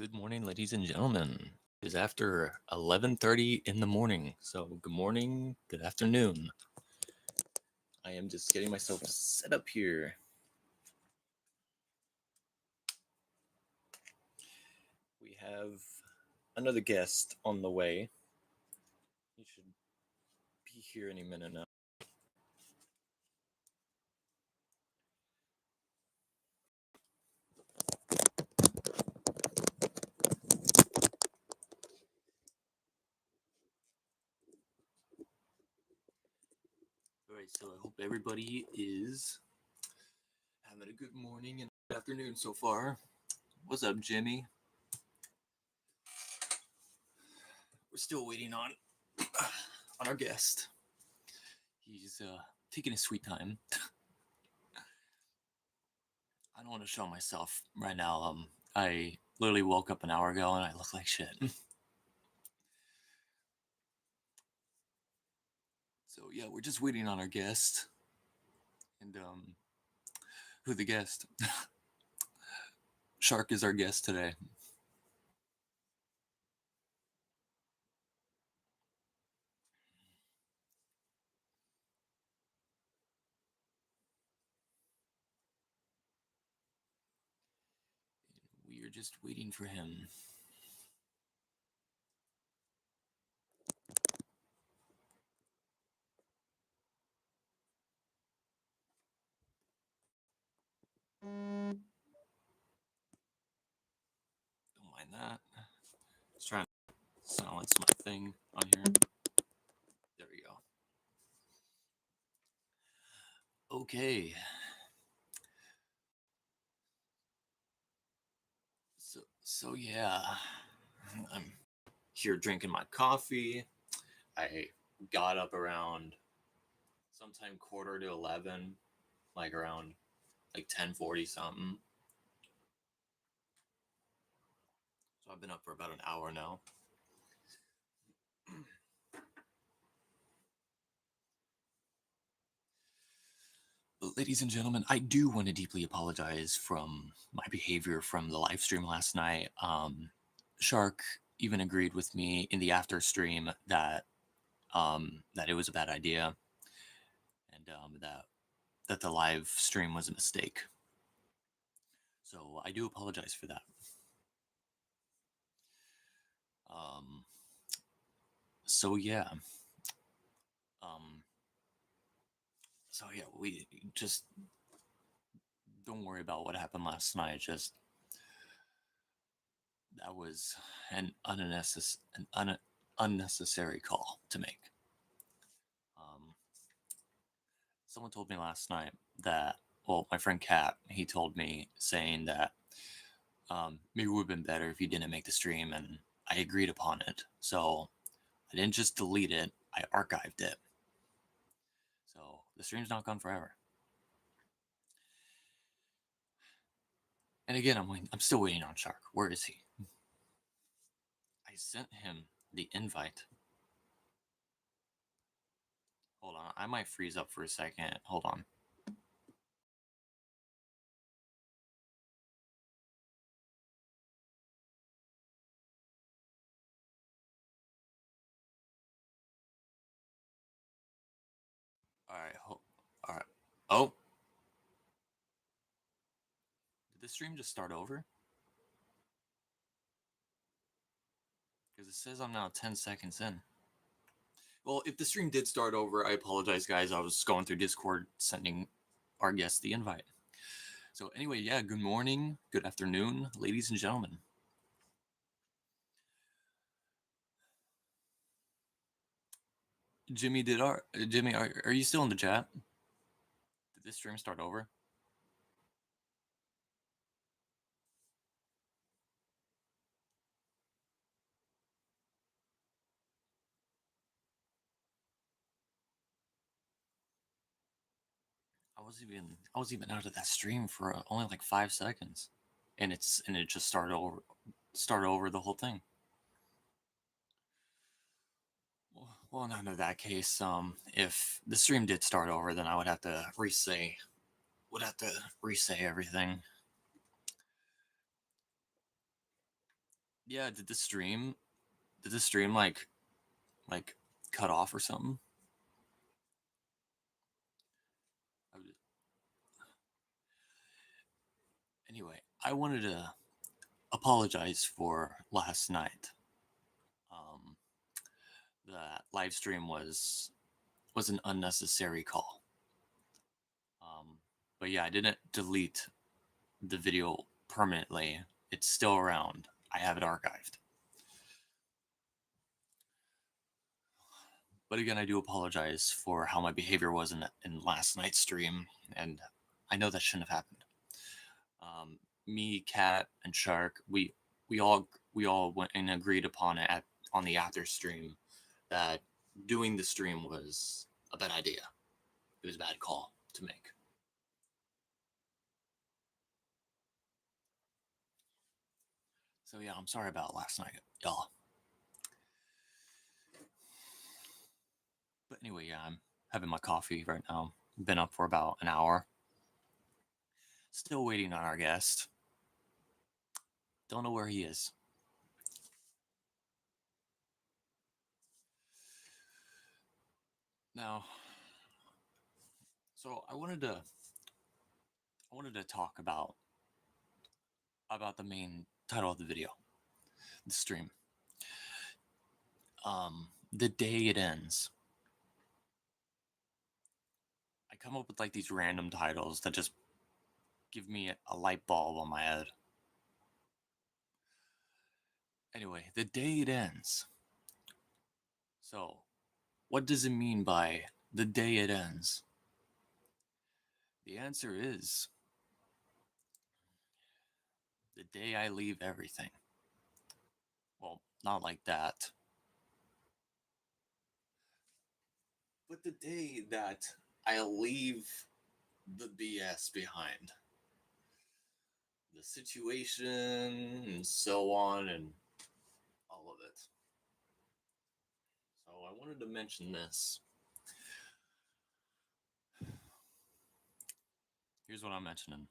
Good morning, ladies and gentlemen. It is after 11:30 in the morning. So, good morning, good afternoon. I am just getting myself set up here. We have another guest on the way. He should be here any minute now. All right, so I hope everybody is having a good morning and good afternoon so far. What's up, Jimmy? We're still waiting on our guest. He's taking his sweet time. I don't want to show myself right now. I literally woke up an hour ago and I look like shit. So yeah, we're just waiting on our guest. And who the guest? Shark is our guest today. We are just waiting for him. Don't mind that. Just trying to silence my thing on here. There we go. Okay. So yeah, I'm here drinking my coffee. I got up around sometime quarter to 11, like around like 10:40 something. So I've been up for about an hour now. But ladies and gentlemen, I do want to deeply apologize from my behavior from the live stream last night. Shark even agreed with me in the after stream that that it was a bad idea and that the live stream was a mistake. So I do apologize for that. Um, so yeah. Um, so yeah, we just don't worry about what happened last night. Just that was an unnecessary call to make. Um, Someone told me last night that, well, my friend Kat, he told me saying that maybe it would have been better if you didn't make the stream, and I agreed upon it. So I didn't just delete it, I archived it. So the stream's not gone forever. And again, I'm still waiting on Shark. Where is he? I sent him the invite. Hold on, I might freeze up for a second. Hold on. All right, all right. Oh, did the stream just start over? Because it says I'm now 10 seconds in. Well, if the stream did start over, I apologize, guys. I was going through Discord sending our guest the invite. So, anyway, yeah, good morning, good afternoon, ladies and gentlemen. Jimmy, are you still in the chat? Did this stream start over? I was even out of that stream for only like 5 seconds, and it just started over the whole thing. Well, none of that case. If the stream did start over, then I would have to re-say everything. Yeah, did the stream like cut off or something? I was- Anyway, I wanted to apologize for last night. Um, that live stream was an unnecessary call. Um, but yeah, I didn't delete the video permanently. It's still around. I have it archived. But again, I do apologize for how my behavior was in last night's stream, and I know that shouldn't have happened. Me, Cat, and Shark, we all went and agreed upon it on the after stream that doing the stream was a bad idea. It was a bad call to make. So yeah, I'm sorry about last night, y'all. But anyway, yeah, I'm having my coffee right now. Been up for about an hour. Still waiting on our guest. Don't know where he is. Now, so I wanted to talk about the main title of the video, the stream. The day it ends. I come up with like these random titles that just give me a light bulb on my head. Anyway, the day it ends. So, what does it mean by the day it ends? The answer is the day I leave everything. Well, not like that. But the day that I leave the BS behind. The situation and so on and all of it. So I wanted to mention this. Here's what I'm mentioning.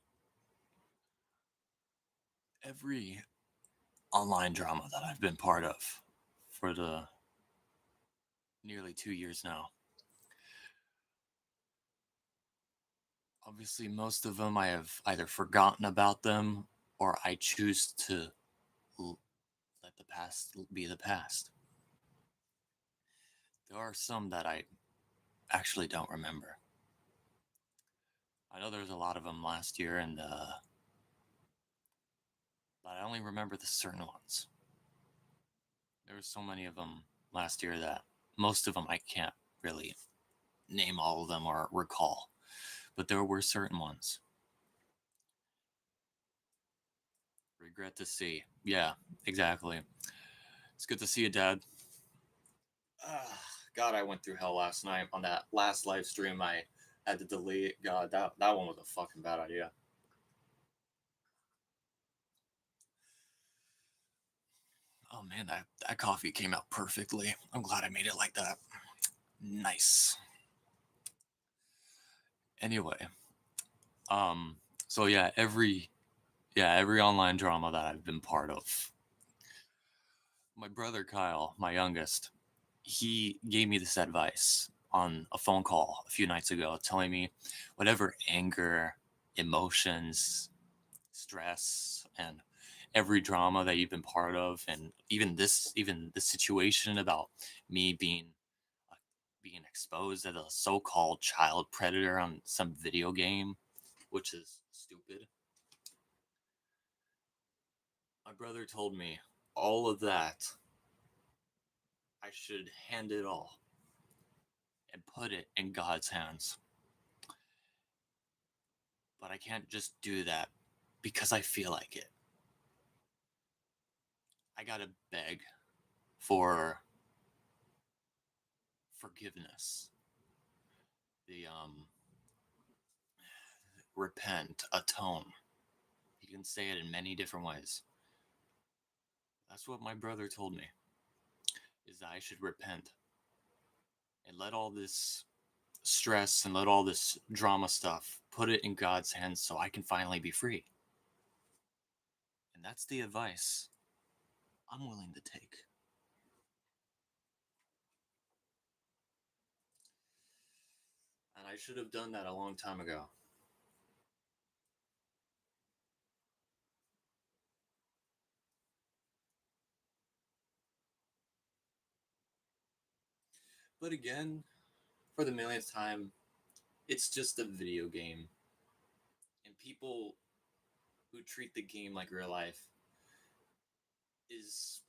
Every online drama that I've been part of for the nearly 2 years now. Obviously, most of them I have either forgotten about them or I choose to let the past be the past. There are some that I actually don't remember. I know there's a lot of them last year, but I only remember the certain ones. There were so many of them last year that most of them I can't really name all of them or recall, but there were certain ones. Regret to see. Yeah, exactly. It's good to see you, Dad. God, I went through hell last night on that last live stream I had to delete. God, that one was a fucking bad idea. Oh man, that coffee came out perfectly. I'm glad I made it like that. Nice. Anyway, um, so every online drama that I've been part of. My brother Kyle, my youngest, he gave me this advice on a phone call a few nights ago, telling me whatever anger, emotions, stress, and every drama that you've been part of, and even this situation about me uh, being exposed as a so-called child predator on some video game, which is stupid. My brother told me all of that. I should hand it all and put it in God's hands. But I can't just do that because I feel like it. I gotta beg for forgiveness. The repent, atone. You can say it in many different ways. That's what my brother told me. Is that I should repent and let all this stress and let all this drama stuff put it in God's hands so I can finally be free. And that's the advice I'm willing to take. And I should have done that a long time ago. But again, for the millionth time, it's just a video game. And people who treat the game like real life is,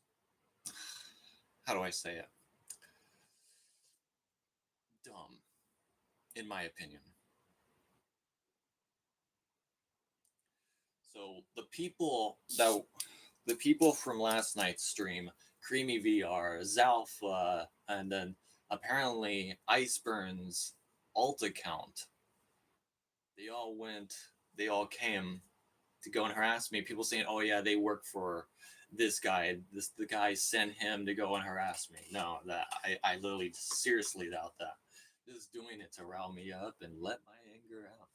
how do I say it? Dumb, in my opinion. So the people from last night's stream, Creamy VR, Zalpha, and then apparently Iceburn's alt account, they all came to go and harass me. People saying, "Oh yeah, they work for this guy. The guy sent him to go and harass me." No, that I literally seriously doubt that. Just doing it to rile me up and let my anger out.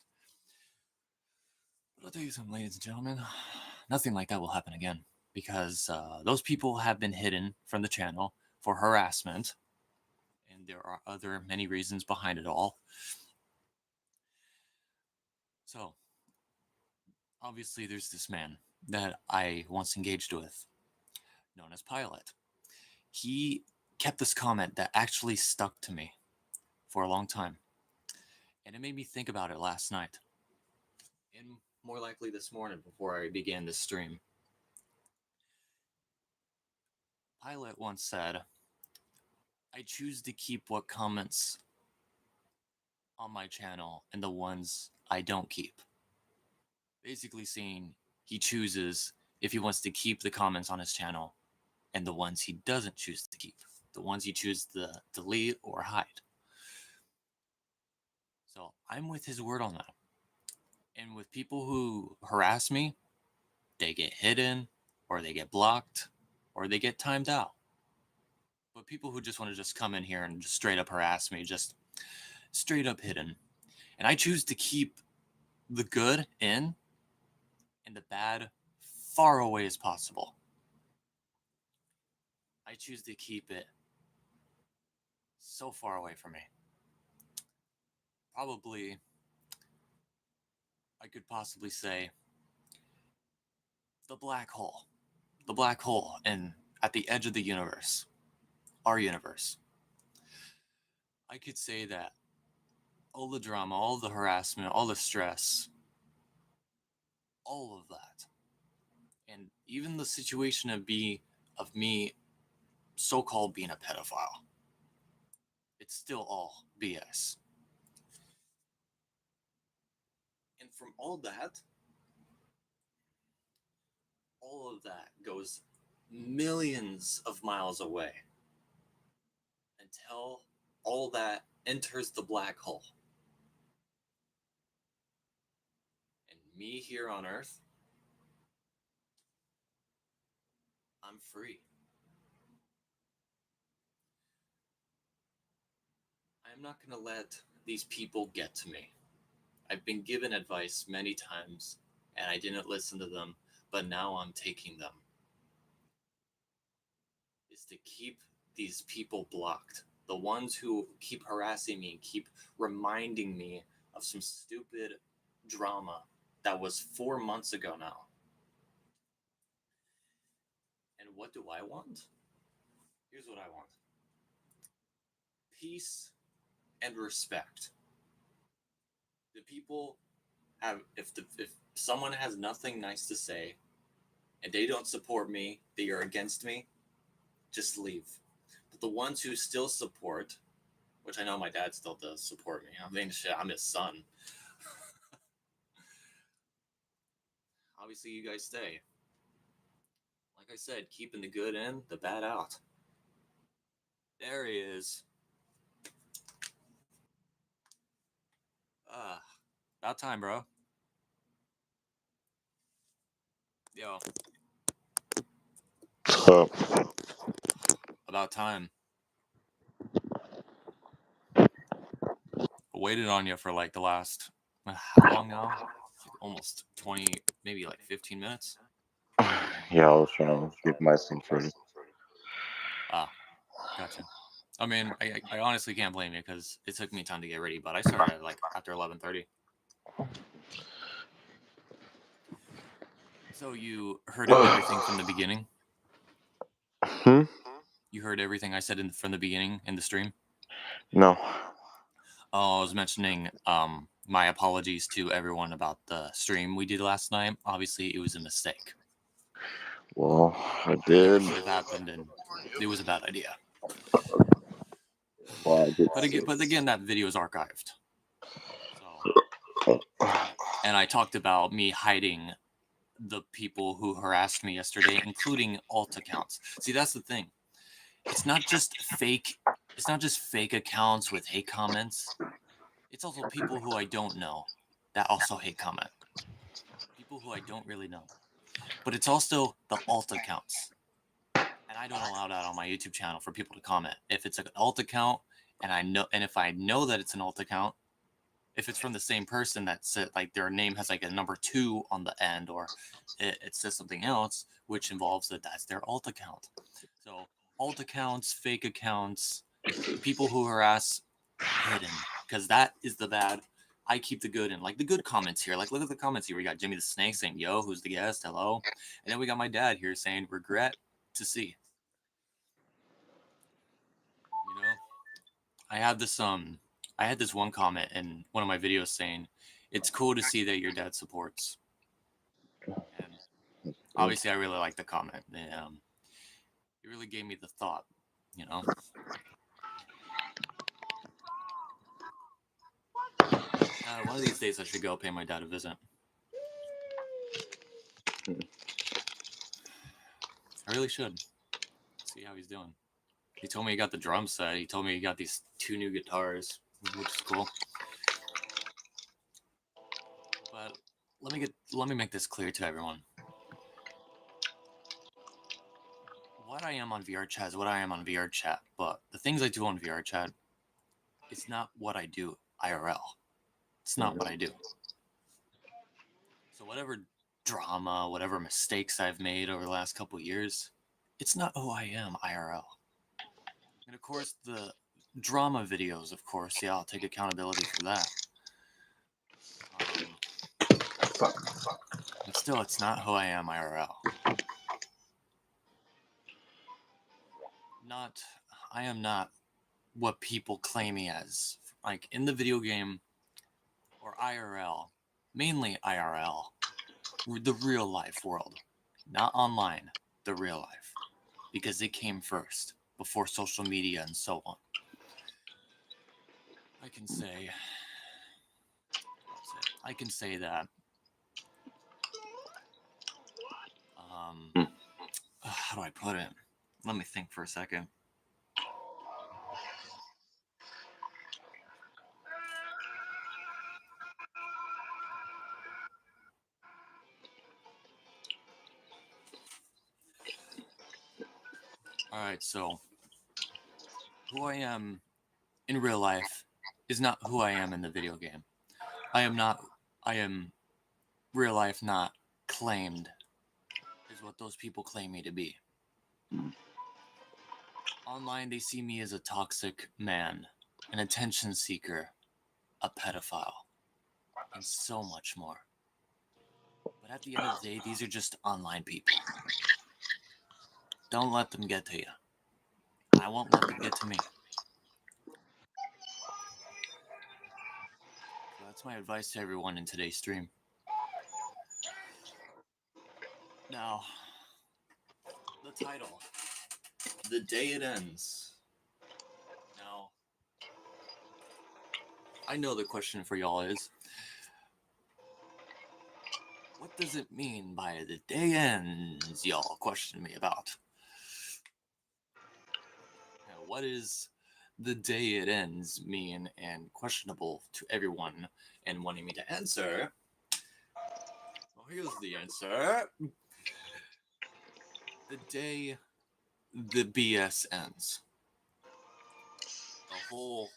But I'll tell you something, ladies and gentlemen, nothing like that will happen again because those people have been hidden from the channel for harassment, and there are other many reasons behind it all. So, obviously, there's this man that I once engaged with, known as Pilot. He kept this comment that actually stuck to me for a long time, and it made me think about it last night, and more likely this morning before I began this stream. Pilot once said, I choose to keep what comments on my channel and the ones I don't keep. Basically saying he chooses if he wants to keep the comments on his channel and the ones he doesn't choose to keep. The ones he chooses to delete or hide. So I'm with his word on that. And with people who harass me, they get hidden or they get blocked or they get timed out. But people who just want to just come in here and just straight up harass me, just straight up hidden. And I choose to keep the good in and the bad far away as possible. I choose to keep it so far away from me. Probably, I could possibly say the black hole. The black hole and at the edge of the universe. Our universe. I could say that all the drama, all the harassment, all the stress, all of that. And even the situation of me so-called being a pedophile. It's still all BS. And from all of that goes millions of miles away until all that enters the black hole. And me here on Earth, I'm free. I'm not going to let these people get to me. I've been given advice many times and I didn't listen to them, but now I'm taking them. Is to keep these people blocked. The ones who keep harassing me and keep reminding me of some stupid drama that was 4 months ago now. And what do I want? Here's what I want. Peace and respect. The people have, if someone has nothing nice to say and they don't support me, they are against me, just leave. But the ones who still support, which I know my dad still does support me. I mean, shit, I'm his son. Obviously, you guys stay. Like I said, keeping the good in, the bad out. There he is. About time, bro. Yo. About time. I waited on you for like the last, how long now? Like almost 20, maybe like 15 minutes. Yeah, I was trying to get my stuff ready. Ah, gotcha. I mean, I honestly can't blame you because it took me time to get ready, but I started at like after 11:30. So you heard everything from the beginning? Hmm? You heard everything I said from the beginning in the stream? No. Oh, I was mentioning my apologies to everyone about the stream we did last night. Obviously, it was a mistake. Well, I It never did. should have happened, and it was a bad idea. Well, I did But again, that video is archived. So, and I talked about me hiding the people who harassed me yesterday, including alt accounts. See, that's the thing. It's not just fake. It's not just fake accounts with hate comments. It's also people who I don't know that also hate comment. People who I don't really know. But it's also the alt accounts. And I don't allow that on my YouTube channel for people to comment. If it's an alt account and if I know that it's an alt account, if it's from the same person that said like their name has like a number 2 on the end, or it says something else which involves that's their alt account. So alt accounts, fake accounts, people who harass, hidden, because that is the bad. I keep the good, and like the good comments here. Like, look at the comments here. We got Jimmy the Snake saying, "Yo, who's the guest? Hello," and then we got my dad here saying, "Regret to see." You know, I had this one comment in one of my videos saying, "It's cool to see that your dad supports," and obviously I really like the comment. It really gave me the thought. You know, one of these days I should go pay my dad a visit. I really should see how he's doing. He told me he got the drum set. He told me he got these 2 new guitars, which is cool. But let me make this clear to everyone. What I am on VR chat is what I am on VR chat, but the things I do on VR chat, it's not what I do IRL. It's not what I do. So whatever drama, whatever mistakes I've made over the last couple years, it's not who I am IRL. And of course, the drama videos, of course, yeah, I'll take accountability for that. But still, it's not who I am IRL. I am not what people claim me as. Like in the video game or IRL, mainly IRL, the real life world, not online, the real life, because it came first before social media and so on. I can say that how do I put it? Let me think for a second. All right, so who I am in real life is not who I am in the video game. I am real life not claimed is what those people claim me to be. Online, they see me as a toxic man, an attention seeker, a pedophile, and so much more. But at the end of the day, these are just online people. Don't let them get to you. I won't let them get to me. So that's my advice to everyone in today's stream. Now, the title, The Day It Ends. Now, I know the question for y'all is, what does it mean by the day ends, y'all question me about? Now, what is the day it ends mean and questionable to everyone and wanting me to answer? Well, here's the answer. The day the BS ends. The whole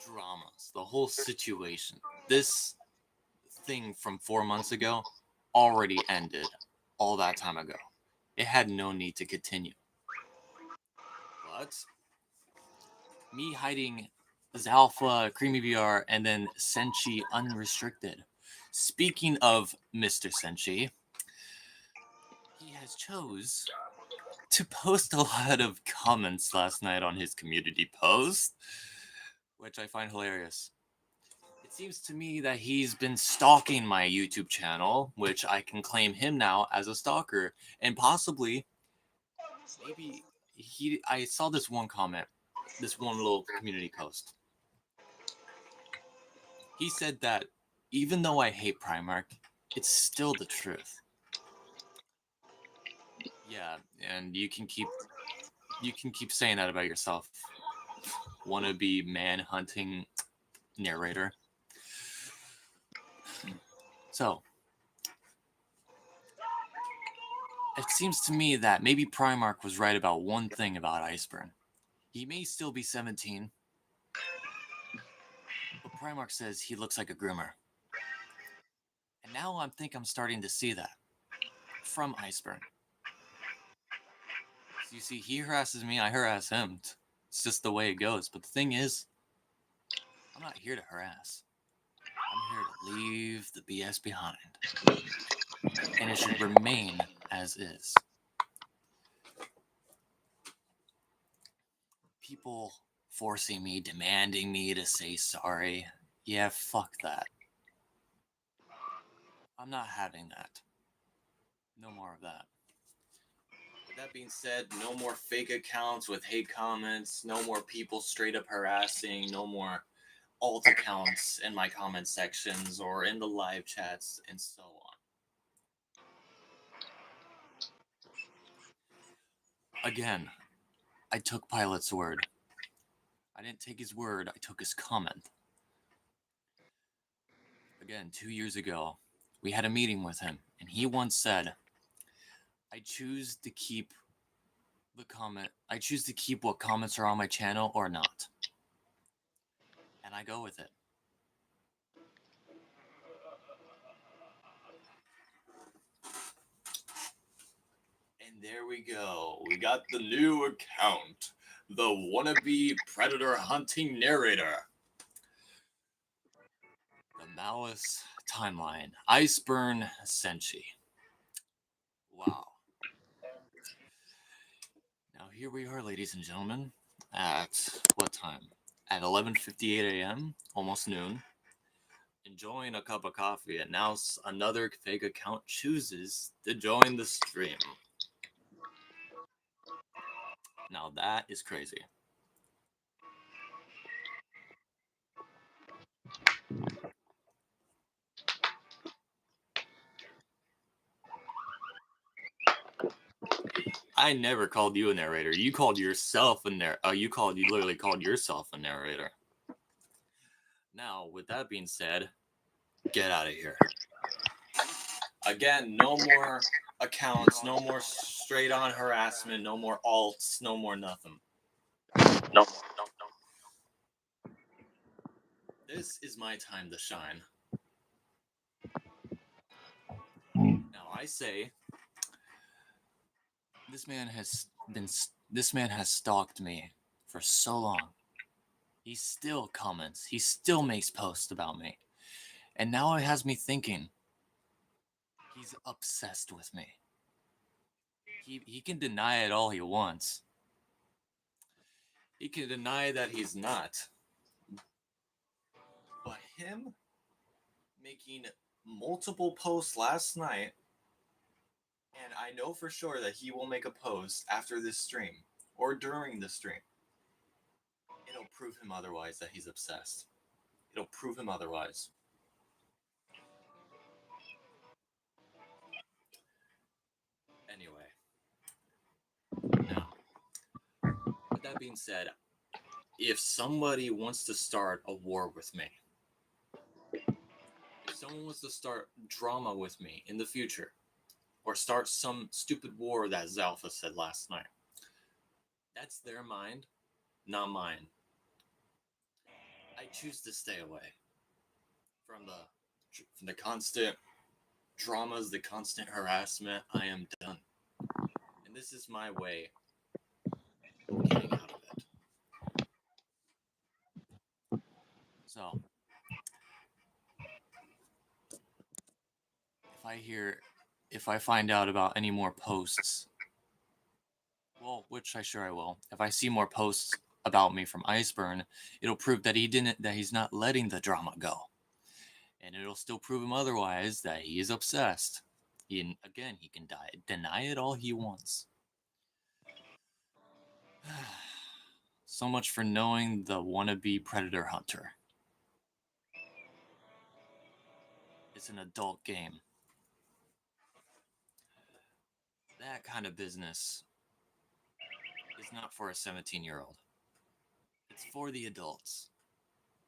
dramas, the whole situation. This thing from 4 months ago already ended all that time ago. It had no need to continue. But me hiding Zalpha, Creamy VR, and then Senshi Unrestricted. Speaking of Mr. Senshi, he has chose to post a lot of comments last night on his community post, which I find hilarious. It seems to me that he's been stalking my YouTube channel, which I can claim him now as a stalker, and possibly, maybe I saw this one comment, this one little community post. He said that even though I hate Primark, it's still the truth. Yeah, and you can keep saying that about yourself. Wannabe man hunting narrator. So, it seems to me that maybe Primark was right about one thing about Iceburn. He may still be 17, but Primark says he looks like a groomer. And now I think I'm starting to see that from Iceburn. So you see, he harasses me, I harass him. It's just the way it goes. But the thing is, I'm not here to harass. I'm here to leave the BS behind. And it should remain as is. People forcing me, demanding me to say sorry. Yeah, fuck that. I'm not having that. No more of that. With that being said, no more fake accounts with hate comments, no more people straight up harassing, no more alt accounts in my comment sections or in the live chats and so on. Again, I took Pilot's word. I didn't take his word, I took his comment. Again, 2 years ago, we had a meeting with him, and he once said, I choose to keep what comments are on my channel or not. And I go with it. And there we go. We got the new account. The wannabe predator hunting narrator. The Malice timeline. Iceburn Senshi. Wow. Now here we are, ladies and gentlemen, at what time? At 11:58 a.m., almost noon. Enjoying a cup of coffee, and now another fake account chooses to join the stream. Now that is crazy. I never called you a narrator. You called yourself a you literally called yourself a narrator. Now, with that being said, get out of here. Again, no more accounts, no more straight on harassment, no more alts, no more nothing. No. This is my time to shine. Now I say, this man has stalked me for so long. He still comments, he still makes posts about me. And now it has me thinking, he's obsessed with me. He can deny it all he wants. He can deny that he's not. But him making multiple posts last night, and I know for sure that he will make a post after this stream or during the stream. It'll prove him otherwise that he's obsessed. It'll prove him otherwise. Anyway. Now, with that being said, if somebody wants to start a war with me, if someone wants to start drama with me in the future, or start some stupid war that Zalpha said last night, that's their mind, not mine. I choose to stay away from the constant dramas, the constant harassment, I am done. And this is my way of getting out of it. So, if I find out about any more posts, well, which I will, if I see more posts about me from Iceburn, it'll prove that he's not letting the drama go. And it'll still prove him otherwise that he is obsessed. He can deny it all he wants. So much for knowing the wannabe predator hunter. It's an adult game. That kind of business is not for a 17-year-old. It's for the adults.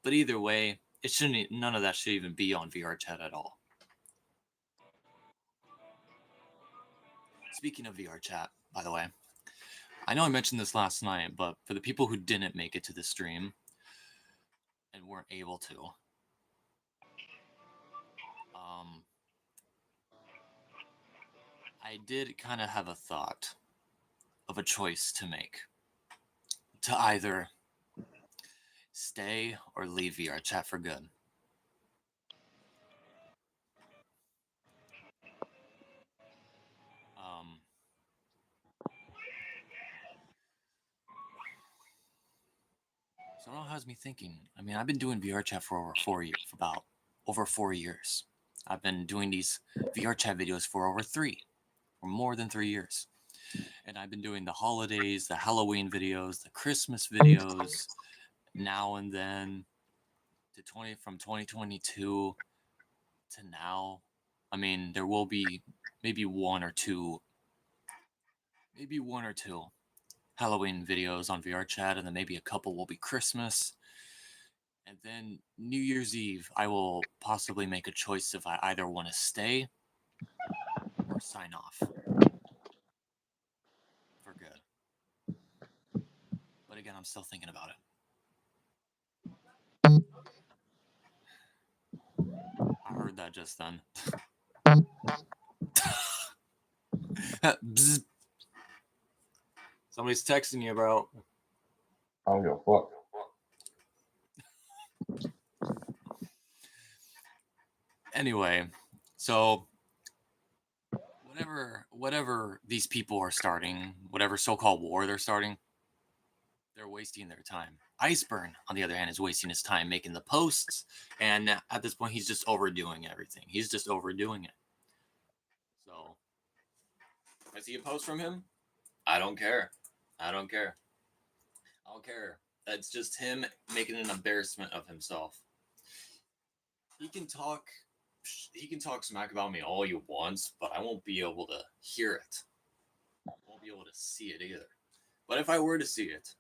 But either way, none of that should even be on VR chat at all. Speaking of VR chat, by the way, I know I mentioned this last night, but for the people who didn't make it to the stream and weren't able to, I did kind of have a thought of a choice to make. To either stay or leave VR chat for good. So it all has me thinking. I mean, I've been doing VR chat for about over 4 years. I've been doing these VR chat videos for more than 3 years. And I've been doing the holidays, the Halloween videos, the Christmas videos, now and then from 2022 to now. I mean, there will be maybe one or two Halloween videos on VR chat, and then maybe a couple will be Christmas. And then New Year's Eve, I will possibly make a choice if I either want to stay or sign off for good. But again, I'm still thinking about it. I heard that just then. Bzz. Somebody's texting you, bro. I don't give a fuck. Anyway, so whatever these people are starting, whatever so-called war they're starting, they're wasting their time. Iceburn, on the other hand, is wasting his time making the posts, and at this point, he's just overdoing everything. He's just overdoing it. So, if I see a post from him, I don't care. I don't care. I don't care. That's just him making an embarrassment of himself. He can talk smack about me all he wants, but I won't be able to hear it. I won't be able to see it either. But if I were to see it,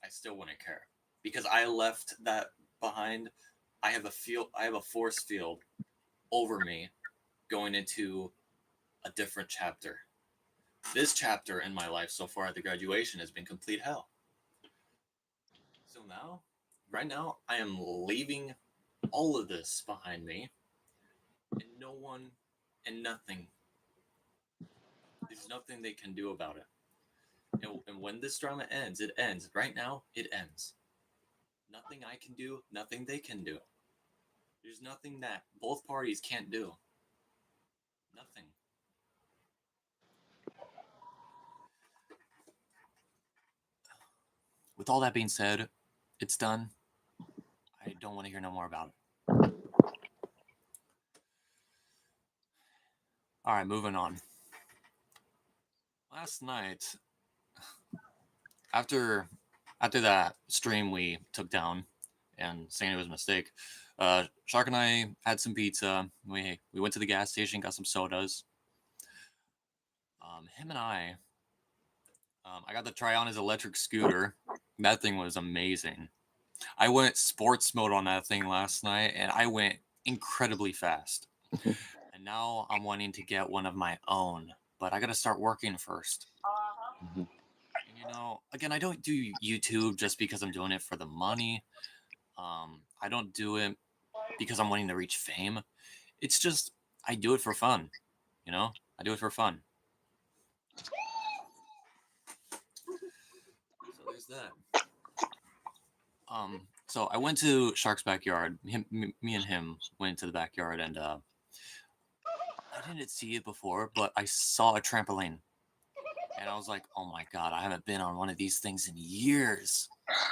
I still wouldn't care because I left that behind. I have a force field over me going into a different chapter. This chapter in my life so far at the graduation has been complete hell. So now, right now, I am leaving all of this behind me, and no one and nothing. There's nothing they can do about it. And when this drama ends, it ends. Right now, it ends. Nothing I can do, nothing they can do. There's nothing that both parties can't do. Nothing. With all that being said, it's done. I don't want to hear no more about it. All right, moving on. Last night, after that stream we took down and saying it was a mistake, Shark and I had some pizza. We went to the gas station, got some sodas. Him and I got to try on his electric scooter. That thing was amazing. I went sports mode on that thing last night, and I went incredibly fast. And now I'm wanting to get one of my own, but I got to start working first. And again, I don't do YouTube just because I'm doing it for the money. I don't do it because I'm wanting to reach fame. It's just I do it for fun. You know, I do it for fun. So there's that. So I went to Shark's backyard. Me and him went to the backyard, and I didn't see it before, but I saw a trampoline, and I was like, "Oh my god, I haven't been on one of these things in years."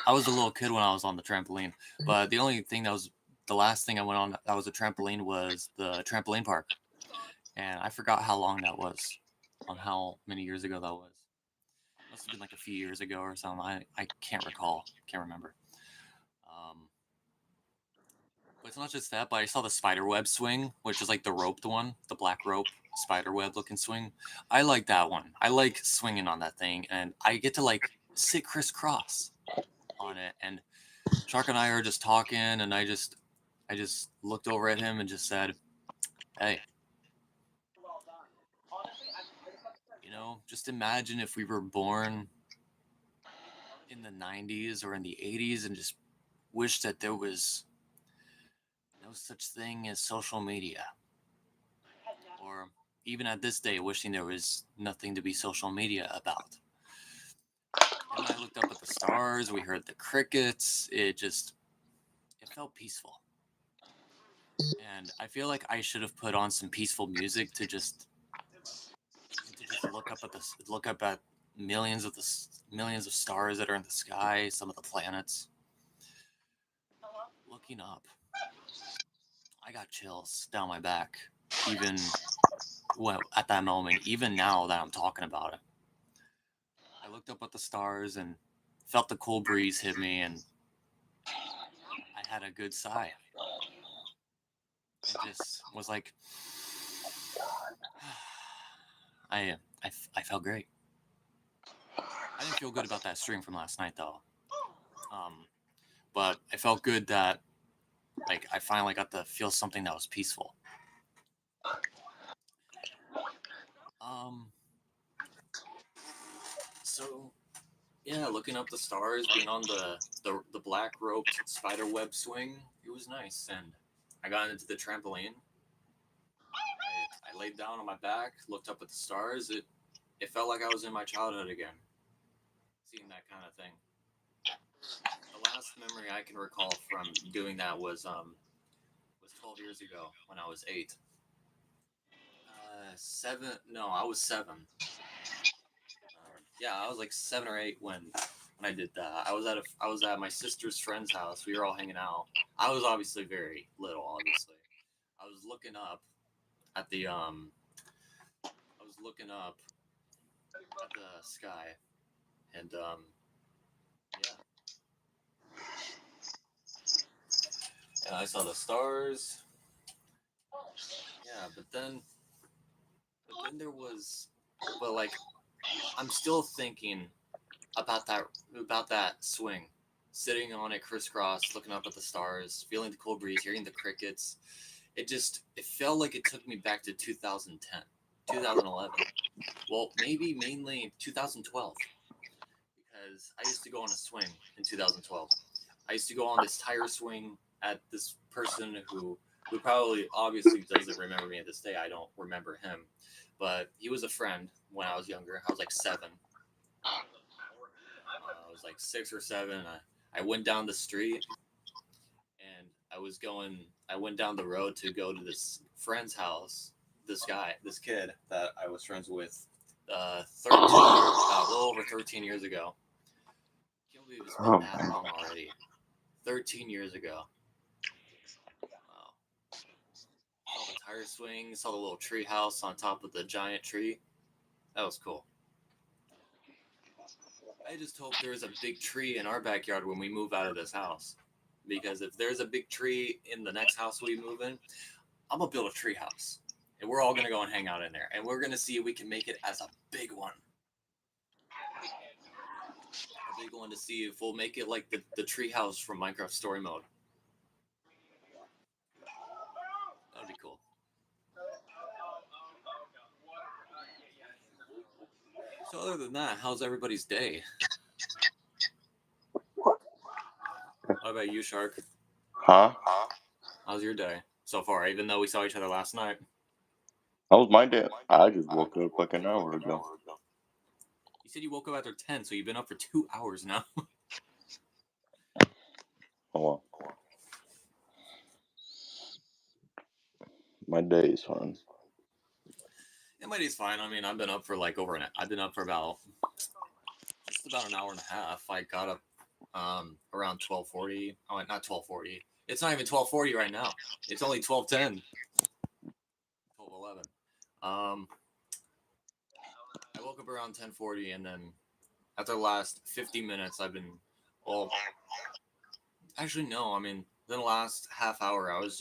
I was a little kid when I was on the trampoline, but the only thing that was the last thing I went on that was a trampoline was the trampoline park, and I forgot how long that was, on how many years ago that was. Must have been like a few years ago or something. I can't recall, can't remember. Um, But it's not just that, but I saw the spider web swing, which is like the roped one, the black rope spider web looking swing. I like that one. I like swinging on that thing, and I get to like sit crisscross on it. And Shark and I are just talking, and I just looked over at him and just said, "Hey, just imagine if we were born in the '90s or in the '80s, and just wish that there was no such thing as social media." Or even at this day, wishing there was nothing to be social media about. And I looked up at the stars, we heard the crickets, it felt peaceful. And I feel like I should have put on some peaceful music to just look up at millions of stars that are in the sky, some of the planets. Looking up, I got chills down my back, even at that moment, even now that I'm talking about it. I looked up at the stars and felt the cool breeze hit me, and I had a good sigh. And just was like, I felt great. I didn't feel good about that stream from last night though. Um, but I felt good that like I finally got to feel something that was peaceful. Um, so yeah, looking up the stars, being on the black roped spider web swing, it was nice. And I got into the trampoline. I laid down on my back, looked up at the stars. It felt like I was in my childhood again, seeing that kind of thing. The last memory I can recall from doing that was 12 years ago when I was 8. 7? No, I was 7. Yeah, I was like 7 or 8 when I did that. I was at my sister's friend's house. We were all hanging out. I was obviously very little. Obviously, I was looking up at the I was looking up at the sky, and yeah, and I saw the stars. Yeah, but then there was, but like I'm still thinking about that swing, sitting on it crisscross, looking up at the stars, feeling the cool breeze, hearing the crickets. It felt like it took me back to 2010, 2011. Well, maybe mainly 2012, because I used to go on a swing in 2012. I used to go on this tire swing at this person who probably obviously doesn't remember me at this day. I don't remember him, but he was a friend when I was younger. I was like 7. I was like 6 or 7. I went down the street, and I went down the road to go to this friend's house. This kid that I was friends with, a little over 13 years ago. Can't believe it's been Oh that man. long already. 13 years ago. Wow. Saw the tire swing, saw the little tree house on top of the giant tree. That was cool. I just hope there's a big tree in our backyard when we move out of this house. Because if there's a big tree in the next house we move in, I'm gonna build a tree house. And we're all gonna go and hang out in there. And we're gonna see if we can make it as a big one. A big one to see if we'll make it like the tree house from Minecraft Story Mode. That would be cool. So other than that, how's everybody's day? What about you, Shark? Huh? How's your day so far? Even though we saw each other last night. How was my day? I just woke up like an hour ago. You said you woke up after 10, so you've been up for 2 hours now. Oh well. My day is fine. Yeah, my day's fine. I mean, I've been up for like I've been up for just about an hour and a half. I got up around 12:40. Oh, not 12:40. It's not even 12:40 right now. It's only 12:10. 12:11. Um, I woke up around 10:40, and then after the last 50 minutes, I've been well. Actually, no. I mean, then the last half hour, I was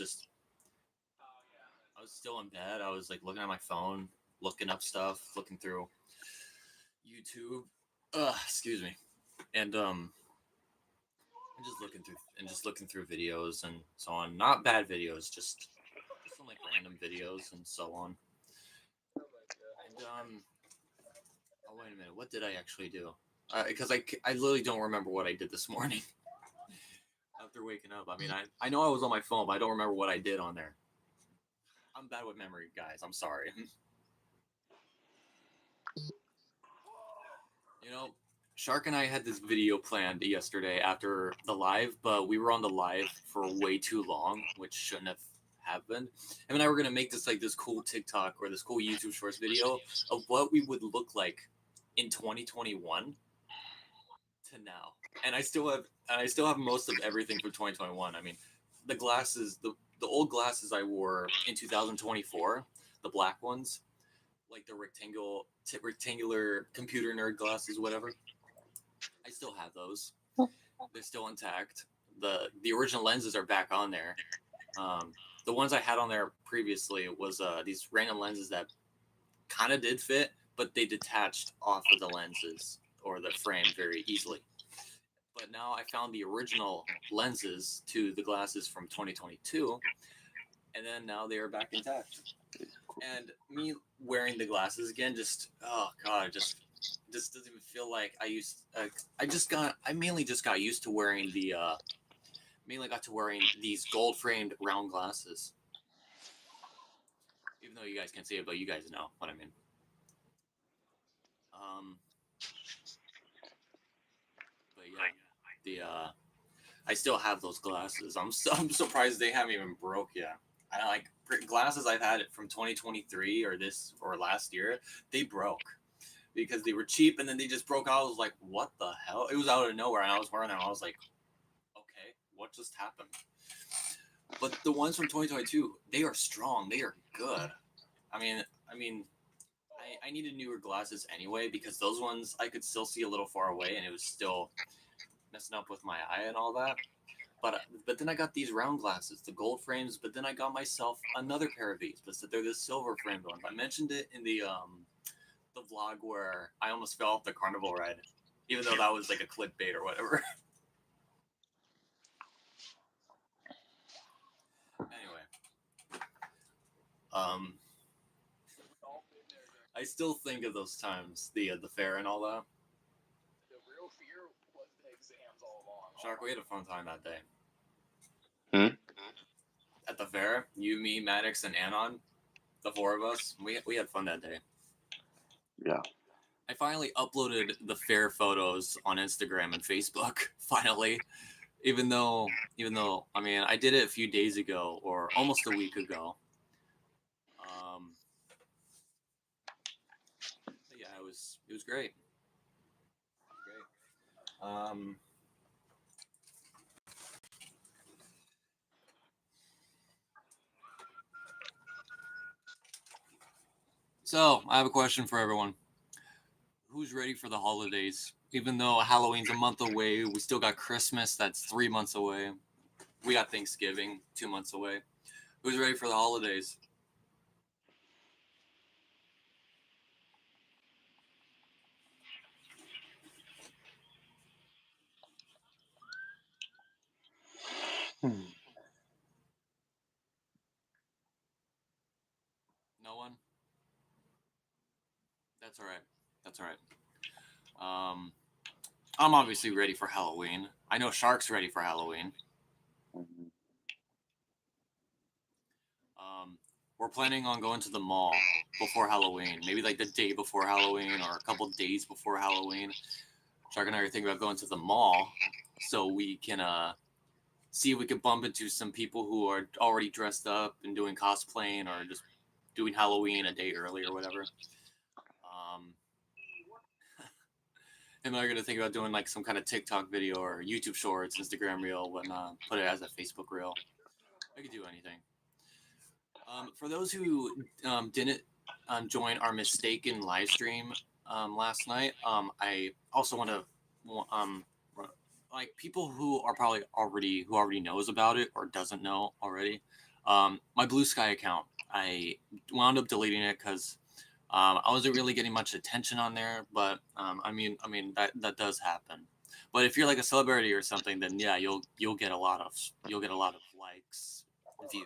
still in bed. I was like looking at my phone, looking up stuff, looking through YouTube. Excuse me. And just looking through videos and so on. Not bad videos, just some like random videos and so on. And oh wait a minute, what did I actually do? Because I literally don't remember what I did this morning after waking up. I mean, I know I was on my phone, but I don't remember what I did on there. I'm bad with memory, guys. I'm sorry. You know, Shark and I had this video planned yesterday after the live, but we were on the live for way too long, which shouldn't have happened. Him and I were gonna make this cool TikTok or this cool YouTube Shorts video of what we would look like in 2021 to now. And I still have most of everything from 2021. I mean, the glasses, the old glasses I wore in 2024, the black ones, like the rectangular computer nerd glasses, whatever. I still have those. They're still intact. The original lenses are back on there. Um, the ones I had on there previously was these random lenses that kind of did fit, but they detached off of the lenses or the frame very easily. But now I found the original lenses to the glasses from 2022, and then now they are back intact. And me wearing the glasses again, just oh god, just doesn't even feel like I used. I mainly just got used to wearing mainly got to wearing these gold framed round glasses. Even though you guys can't see it, but you guys know what I mean. Um, but yeah, the I still have those glasses. I'm surprised they haven't even broke yet. I like glasses I've had it from 2023 or this or last year. They broke because they were cheap and then they just broke out. I was like, what the hell? It was out of nowhere, and I was wearing them. I was like, okay, what just happened? But the ones from 2022, they are strong. They are good. I mean, I mean, I needed newer glasses anyway because those ones I could still see a little far away, and it was still messing up with my eye and all that. But then I got these round glasses, the gold frames. But then I got myself another pair of these, but they're the silver framed ones. I mentioned it in the vlog where I almost fell off the carnival ride, even though that was like a clickbait or whatever. Anyway, um, I still think of those times, the fair and all that. Shark, we had a fun time that day. Hmm? At the fair, you, me, Maddox, and Anon, the four of us, we had fun that day. Yeah. I finally uploaded the fair photos on Instagram and Facebook. Finally, even though I mean I did it a few days ago or almost a week ago. But yeah, it was great. Great. So I have a question for everyone. Who's ready for the holidays? Even though Halloween's a month away, we still got Christmas that's 3 months away. We got Thanksgiving 2 months away. Who's ready for the holidays? Hmm. No one? That's all right. That's all right. Um, I'm obviously ready for Halloween. I know Shark's ready for Halloween. Um, we're planning on going to the mall before Halloween, maybe like the day before Halloween or a couple days before Halloween. Shark and I are thinking about going to the mall so we can see if we could bump into some people who are already dressed up and doing cosplaying or just doing Halloween a day early or whatever. Um, and I'm gonna think about doing like some kind of TikTok video or YouTube Shorts, Instagram reel, whatnot. Put it as a Facebook reel. I could do anything. For those who didn't join our mistaken live stream last night, I also want to um, like people who are probably already knows about it or doesn't know already. My Blue Sky account, I wound up deleting it because I wasn't really getting much attention on there. But I mean that does happen. But if you're like a celebrity or something, then yeah, you'll get a lot of likes, views,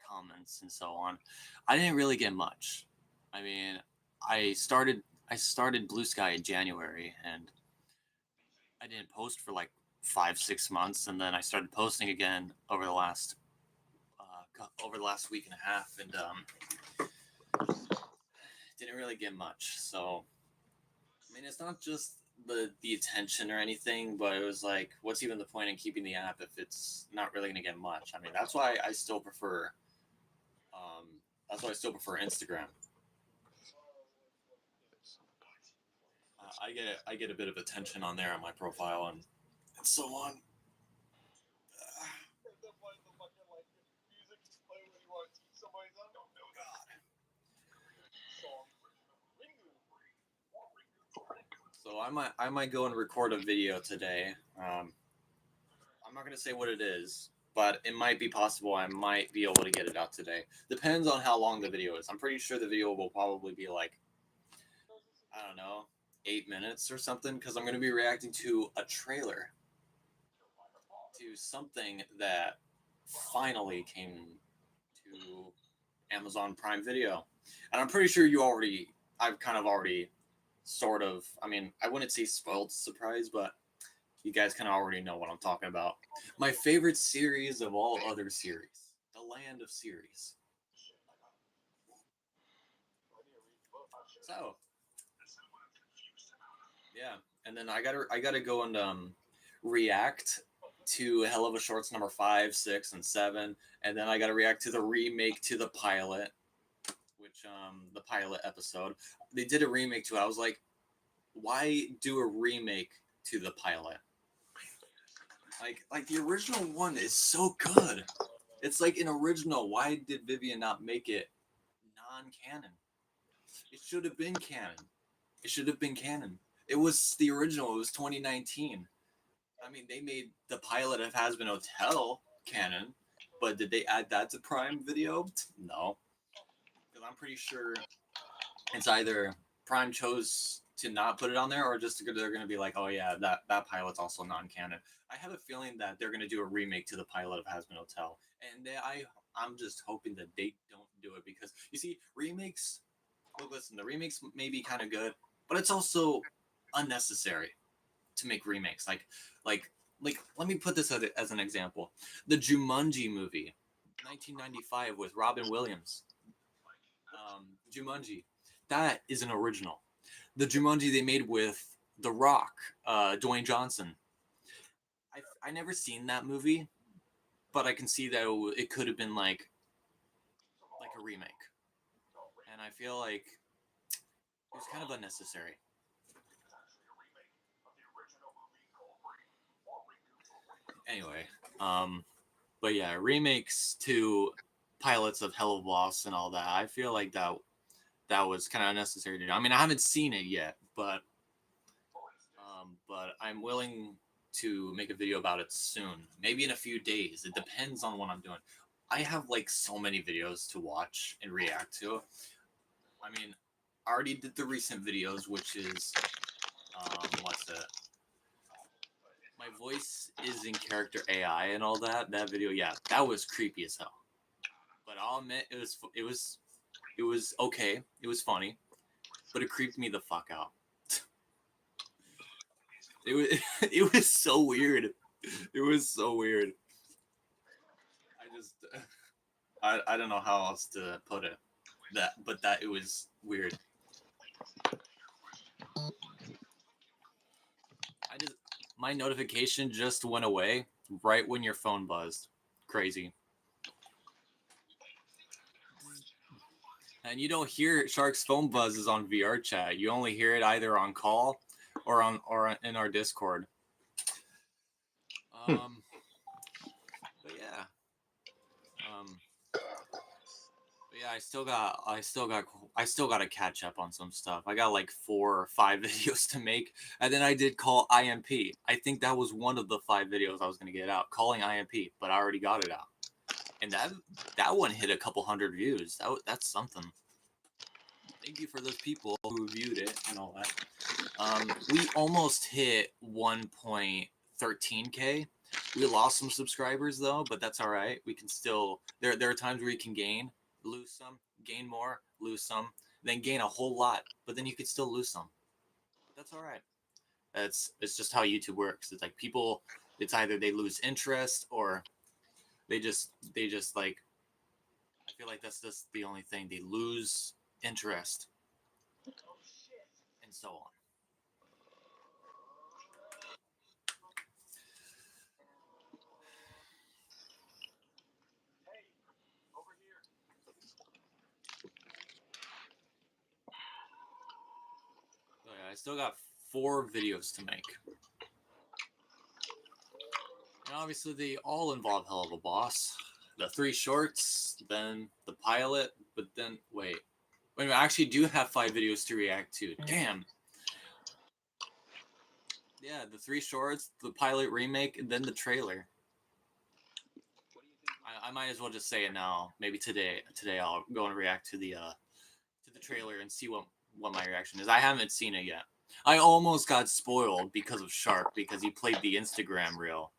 comments, and so on. I didn't really get much. I mean, I started Blue Sky in January, and I didn't post for like 5 6 months, and then I started posting again over the last week and a half, and didn't really get much. So I mean, it's not just the attention or anything, but it was like, what's even the point in keeping the app if it's not really gonna get much? I mean, that's why I still prefer Instagram. I get a bit of attention on there on my profile and so on. So I might go and record a video today. I'm not gonna say what it is, but it might be possible I might be able to get it out today. Depends on how long the video is. I'm pretty sure the video will probably be like, I don't know, 8 minutes or something, because I'm gonna be reacting to a trailer to something that finally came to Amazon Prime Video, and I'm pretty sure I've kind of already, sort of. I mean, I wouldn't say spoiled surprise, but you guys kind of already know what I'm talking about. My favorite series of all other series, the land of series. So yeah, and then I gotta go and react to Hell of a Shorts number 5 6 and 7, and then I gotta react to the remake to the pilot, which the pilot episode they did a remake to. I was like, why do a remake to the pilot? Like the original one is so good. It's like an original. Why did Vivian not make it non-canon? It should have been canon. It should have been canon. It was the original. It was 2019. I mean, they made the pilot of Has Been Hotel canon, but did they add that to Prime Video? No, because I'm pretty sure it's either Prime chose to not put it on there, or just they're going to be like, oh yeah, that pilot's also non-canon. I have a feeling that they're going to do a remake to the pilot of Has Been Hotel, and I'm just hoping that they don't do it, because you see, remakes. Look, listen, the remakes may be kind of good, but it's also unnecessary to make remakes. Like, let me put this as an example: the Jumanji movie, 1995, with Robin Williams. Jumanji, that is an original. The Jumanji they made with The Rock, Dwayne Johnson. I never seen that movie, but I can see that it could have been like a remake, and I feel like it was kind of unnecessary. Anyway, but yeah, remakes to pilots of Hell of Lost and all that. I feel like that was kind of unnecessary to do. I mean, I haven't seen it yet, but I'm willing to make a video about it soon. Maybe in a few days. It depends on what I'm doing. I have like so many videos to watch and react to. I mean, I already did the recent videos, which is what's it? My voice is in character AI and all that. That video, yeah, that was creepy as hell. But I'll admit, it was okay. It was funny, but it creeped me the fuck out. It was it was so weird. It was so weird. I just I don't know how else to put it. That it was weird. I just my notification just went away right when your phone buzzed. Crazy. And you don't hear Shark's phone buzzes on VR chat. You only hear it either on call or in our Discord. Hmm. But yeah. But yeah, I still got to catch up on some stuff. I got like 4 or 5 videos to make, and then I did call IMP. I think that was one of the 5 videos I was gonna get out, calling IMP, but I already got it out, and that one hit a couple hundred views. That's something. Thank you for those people who viewed it and all that. We almost hit 1.13K. We lost some subscribers though, but that's all right. We can still there are times where you can lose some, gain more, lose some, then gain a whole lot, but then you could still lose some. But that's all right. It's just how YouTube works. It's like people, it's either they lose interest or they just like, I feel like that's just the only thing. They lose interest and so on. So yeah, I still got 4 videos to make. And obviously, they all involve Hell of a Boss. The 3 shorts, then the pilot, but then wait, I actually do have 5 videos to react to. Damn. Yeah, the 3 shorts, the pilot remake, and then the trailer. I might as well just say it now. Maybe today I'll go and react to the trailer and see what my reaction is. I haven't seen it yet. I almost got spoiled because of Shark because he played the Instagram reel.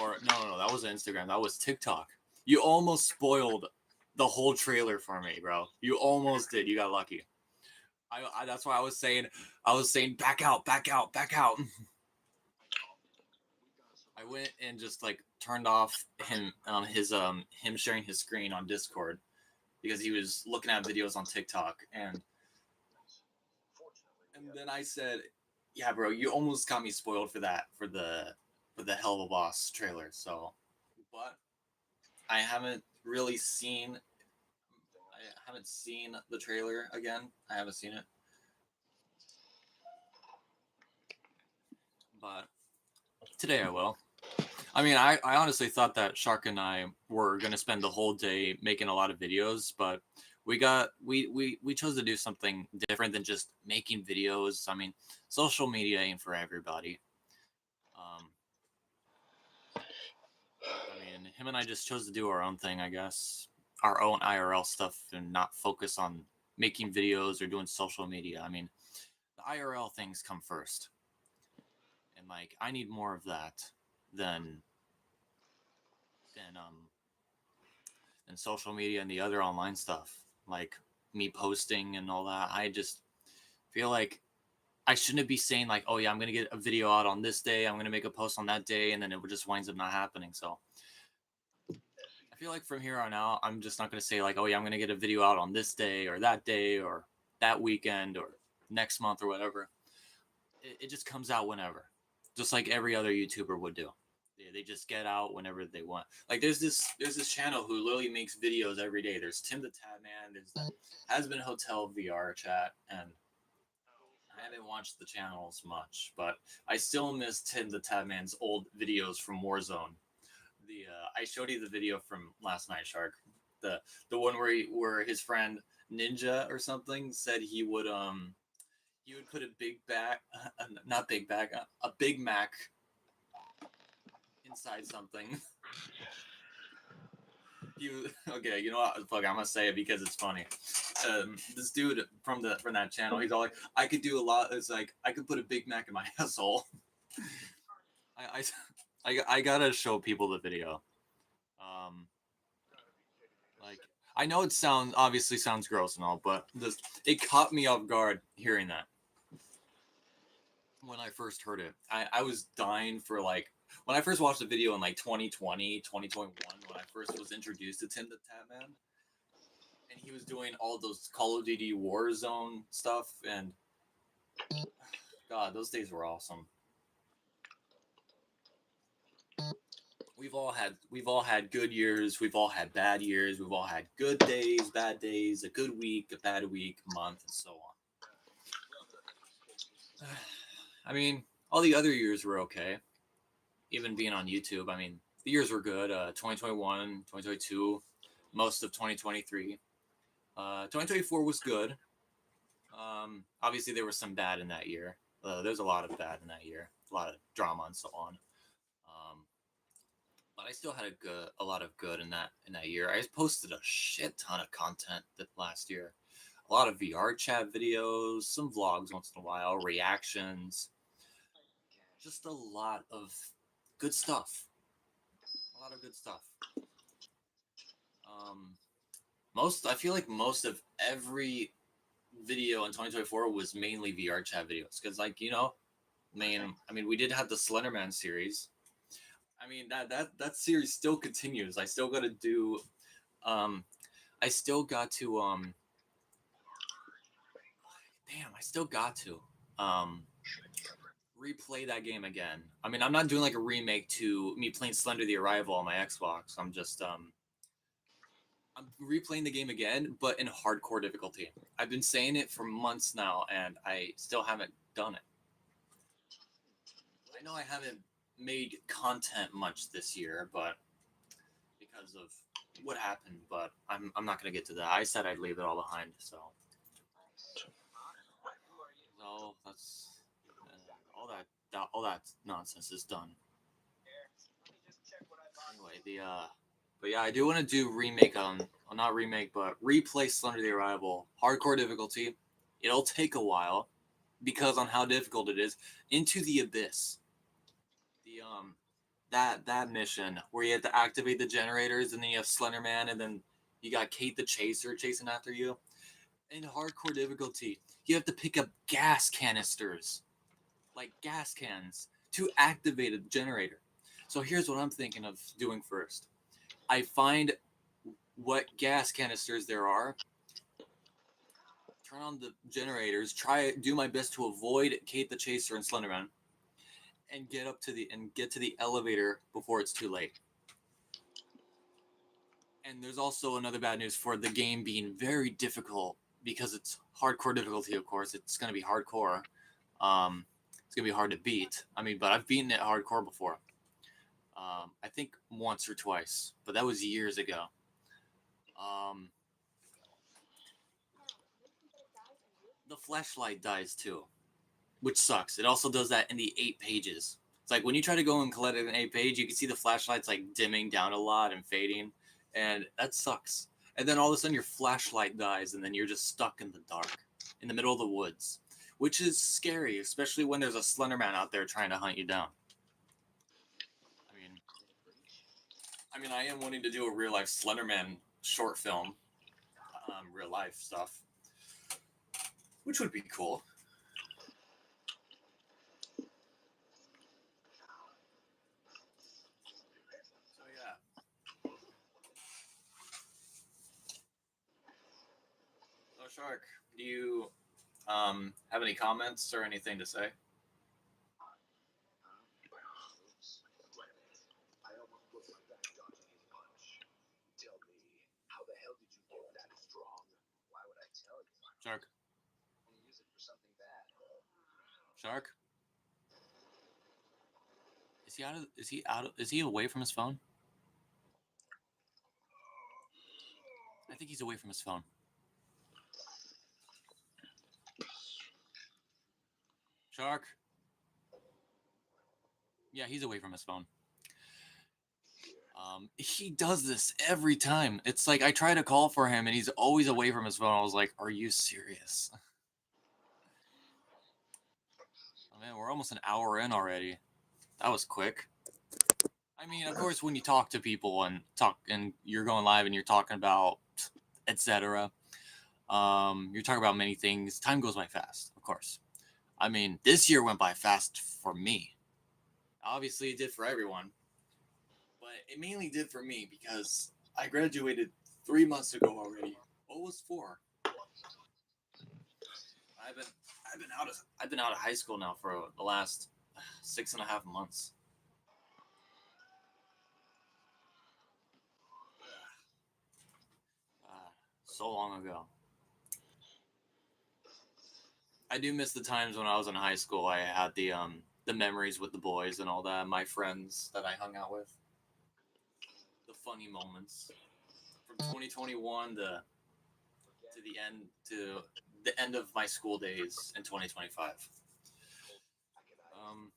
Or no, that wasn't Instagram. That was TikTok. You almost spoiled the whole trailer for me, bro. You almost did. You got lucky. That's why I was saying back out, back out, back out. I went and just like turned off him sharing his screen on Discord because he was looking at videos on TikTok and then I said, "Yeah, bro, you almost got me spoiled for the Hell of a Boss trailer." So, but I haven't really seen. I haven't seen the trailer again. I haven't seen it, but today I will. I mean, I honestly thought that Shark and I were gonna spend the whole day making a lot of videos, but we chose to do something different than just making videos. I mean, social media ain't for everybody. Um, I mean, him and I just chose to do our own thing, I guess, our own IRL stuff, and not focus on making videos or doing social media. I mean, the IRL things come first, and like I need more of that than than um than social media and the other online stuff, like me posting and all that. I just feel like I shouldn't be saying like, oh yeah, I'm gonna get a video out on this day, I'm gonna make a post on that day, and then it just winds up not happening. So I feel like from here on out, I'm just not gonna say like, oh yeah, I'm gonna get a video out on this day or that weekend or next month or whatever. It just comes out whenever, just like every other YouTuber would do. They just get out whenever they want. Like there's this channel who literally makes videos every day. There's Tim the Tab Man. There's the Has Been Hotel VR chat, and I haven't watched the channels much, but I still miss Tim the Tab Man's old videos from Warzone. I showed you the video from last night, Shark. The one where his friend Ninja or something said he would put a big bag, not big bag, a Big Mac inside something. Okay, you know what? Fuck, I'm gonna say it because it's funny. This dude from that channel, he's all like, I could do a lot. It's like I could put a Big Mac in my asshole. I, I gotta show people the video. Um, like I know it obviously sounds gross and all, but it caught me off guard hearing that when I first heard it. I was dying for like when I first watched the video in like 2020, 2021, when I first was introduced to Tim the Tatman, and he was doing all those Call of Duty Warzone stuff, and God, those days were awesome. We've all had good years, we've all had bad years, we've all had good days, bad days, a good week, a bad week, month, and so on. I mean, all the other years were okay. Even being on YouTube, I mean, the years were good. 2021, 2022, most of 2023. 2024 was good. Obviously, there was some bad in that year. There's a lot of bad in that year, a lot of drama and so on. But I still had a lot of good in that year. I posted a shit ton of content that last year. A lot of VR chat videos, some vlogs once in a while, reactions, just a lot of good stuff. A lot of good stuff. I feel like most of every video in 2024 was mainly VR chat videos because, like, I mean, we did have the Slenderman series. I mean, that series still continues. I still got to do, I still got to, damn, I still got to, replay that game again. I mean, I'm not doing like a remake to me playing Slender the Arrival on my Xbox. I'm replaying the game again, but in hardcore difficulty. I've been saying it for months now, and I still haven't done it. I know I haven't made content much this year, but because of what happened, but I'm not gonna get to that. I said I'd leave it all behind, so that's all that nonsense is done. Anyway, but yeah, I do want to do remake well, not remake, but replay Slender the Arrival, hardcore difficulty. It'll take a while because on how difficult it is. Into the Abyss, the that mission where you have to activate the generators, and then you have Slenderman, and then you got Kate the Chaser chasing after you. In hardcore difficulty, you have to pick up gas canisters, like gas cans, to activate a generator. So here's what I'm thinking of doing first. I find what gas canisters there are, turn on the generators, do my best to avoid Kate the Chaser and Slenderman, and get to the elevator before it's too late. And there's also another bad news for the game being very difficult because it's hardcore difficulty. Of course, it's going to be hardcore. It's going to be hard to beat. I mean, but I've beaten it hardcore before. I think once or twice, but that was years ago. The flashlight dies too, which sucks. It also does that in the 8 pages. It's like when you try to go and collect an 8 page, you can see the flashlight's like dimming down a lot and fading, and that sucks. And then all of a sudden your flashlight dies, and then you're just stuck in the dark, in the middle of the woods, which is scary, especially when there's a Slenderman out there trying to hunt you down. I mean, I am wanting to do a real life Slenderman short film, real life stuff, which would be cool. So yeah. So Shark, do you have any comments or anything to say? Shark. Shark. Is he away from his phone? I think he's away from his phone. Shark. Yeah, he's away from his phone. He does this every time. It's like I try to call for him and he's always away from his phone. I was like, are you serious? Oh man, we're almost an hour in already. That was quick. I mean, of course, when you talk to people and you're going live and you're talking about etc. You're talking about many things. Time goes by fast, of course. I mean, this year went by fast for me. Obviously, it did for everyone. But it mainly did for me because I graduated 3 months ago already. Almost 4. I've been I've been out of high school now for the last 6.5 months. Uh, so long ago. I do miss the times when I was in high school. I had the memories with the boys and all that, my friends that I hung out with, the funny moments from 2021 to the end of my school days in 2025. Um,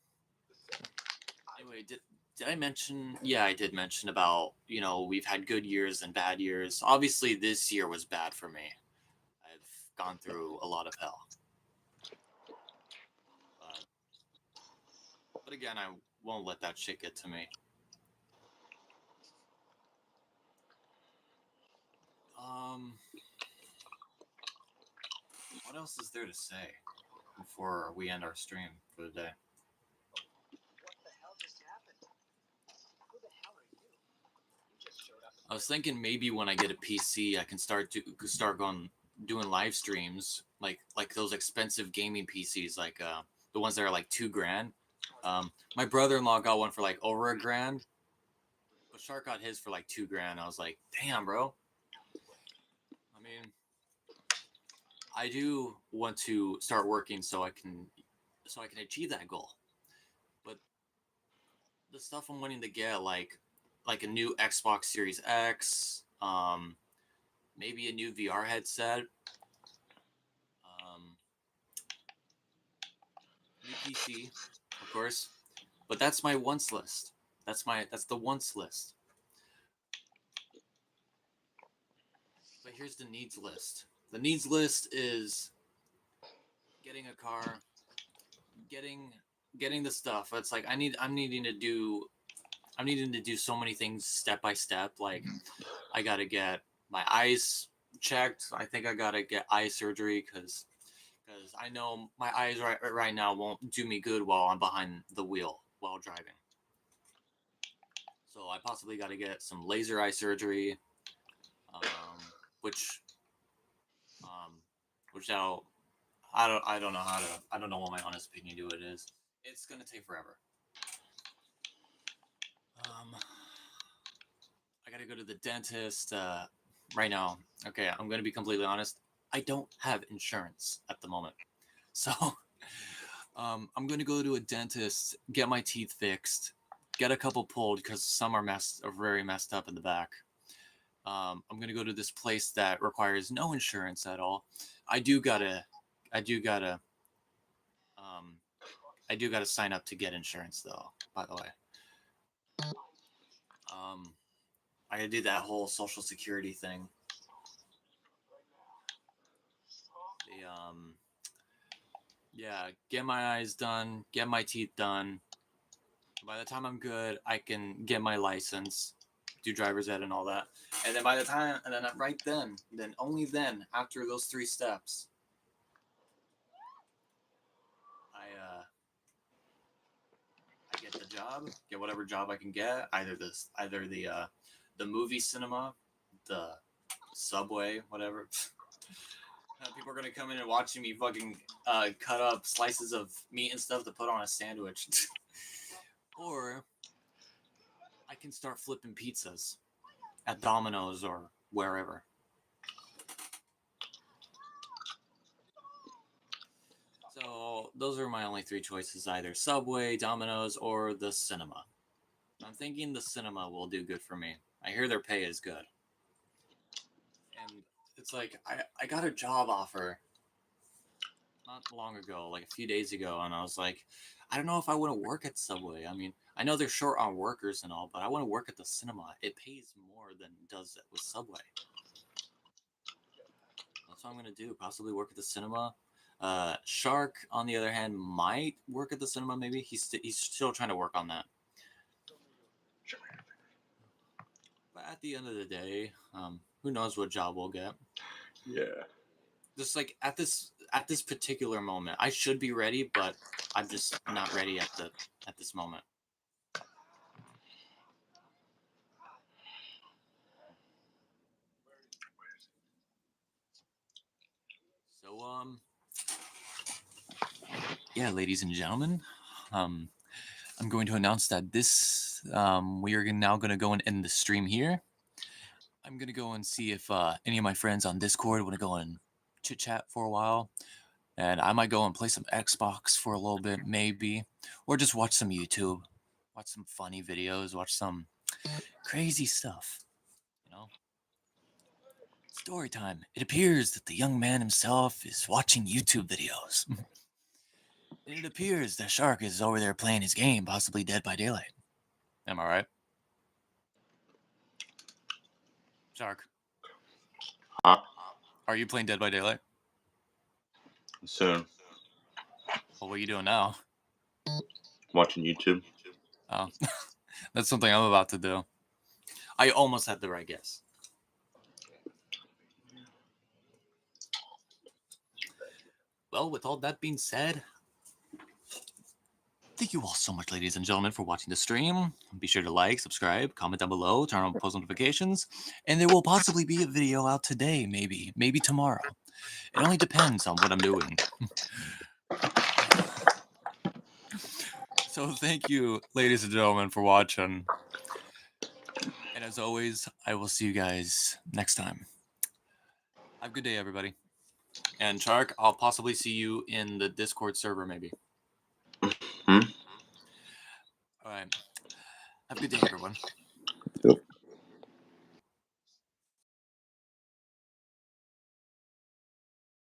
anyway, did I mention? Yeah, I did mention about we've had good years and bad years. Obviously, this year was bad for me. I've gone through a lot of hell. Uh, but again, I won't let that shit get to me. Um, what else is there to say before we end our stream for the day? I was thinking maybe when I get a PC, I can start going doing live streams like those expensive gaming PCs, like the ones that are like 2 grand. My brother-in-law got one for like over a grand, but Shark got his for like 2 grand. I was like, damn, bro. I mean, I do want to start working so I can achieve that goal. But the stuff I'm wanting to get, like a new Xbox Series X, maybe a new VR headset, new PC, of course. But that's my wants list. That's the wants list. But here's the needs list. The needs list is getting a car, getting getting the stuff. It's like I'm needing to do so many things step by step. Like I gotta get my eyes checked. I think I gotta get eye surgery because I know my eyes right now won't do me good while I'm behind the wheel while driving. So I possibly got to get some laser eye surgery, um, which um, which I don't know how to I don't know what my honest opinion to it is. It's gonna take forever. Um, I gotta go to the dentist right now. Okay, I'm gonna be completely honest. I don't have insurance at the moment, so I'm gonna go to a dentist, get my teeth fixed, get a couple pulled because some are very messed up in the back. I'm gonna go to this place that requires no insurance at all. I do gotta, I do gotta, um, I do gotta sign up to get insurance though. By the way, um, I gotta do that whole social security thing. The yeah, get my eyes done, get my teeth done. By the time I'm good, I can get my license, do driver's ed and all that. And then right then only then, after those 3 steps, I get the job, get whatever job I can get, either the movie cinema, the subway, whatever. People are gonna come in and watching me fucking cut up slices of meat and stuff to put on a sandwich. Or I can start flipping pizzas at Domino's or wherever. So those are my only 3 choices: either Subway, Domino's, or the cinema. I'm thinking the cinema will do good for me. I hear their pay is good. And it's like I got a job offer not long ago, like a few days ago, and I was like, I don't know if I want to work at Subway. I mean, I know they're short on workers and all, but I want to work at the cinema. It pays more than it does with Subway. That's what I'm gonna do. Possibly work at the cinema. Shark, on the other hand, might work at the cinema. Maybe he's still trying to work on that. But at the end of the day, who knows what job we'll get? Yeah. Just like at this particular moment, I should be ready, but I'm just not ready at this moment. Yeah, ladies and gentlemen, I'm going to announce that we are now going to go and end the stream here. I'm going to go and see if any of my friends on Discord want to go and chit chat for a while. And I might go and play some Xbox for a little bit, maybe. Or just watch some YouTube. Watch some funny videos. Watch some crazy stuff. Story time. It appears that the young man himself is watching YouTube videos. And it appears that Shark is over there playing his game, possibly Dead by Daylight. Am I right? Shark, Huh? are you playing Dead by Daylight? Soon. Well, what are you doing now? Watching YouTube. Oh, that's something I'm about to do. I almost had the right guess. Well, with all that being said, thank you all so much, ladies and gentlemen, for watching the stream. Be sure to like, subscribe, comment down below, turn on post notifications, and there will possibly be a video out today, maybe tomorrow. It only depends on what I'm doing. So thank you, ladies and gentlemen, for watching. And as always, I will see you guys next time. Have a good day, everybody. And Shark, I'll possibly see you in the Discord server, maybe. Hmm? All right. Have a good day, everyone.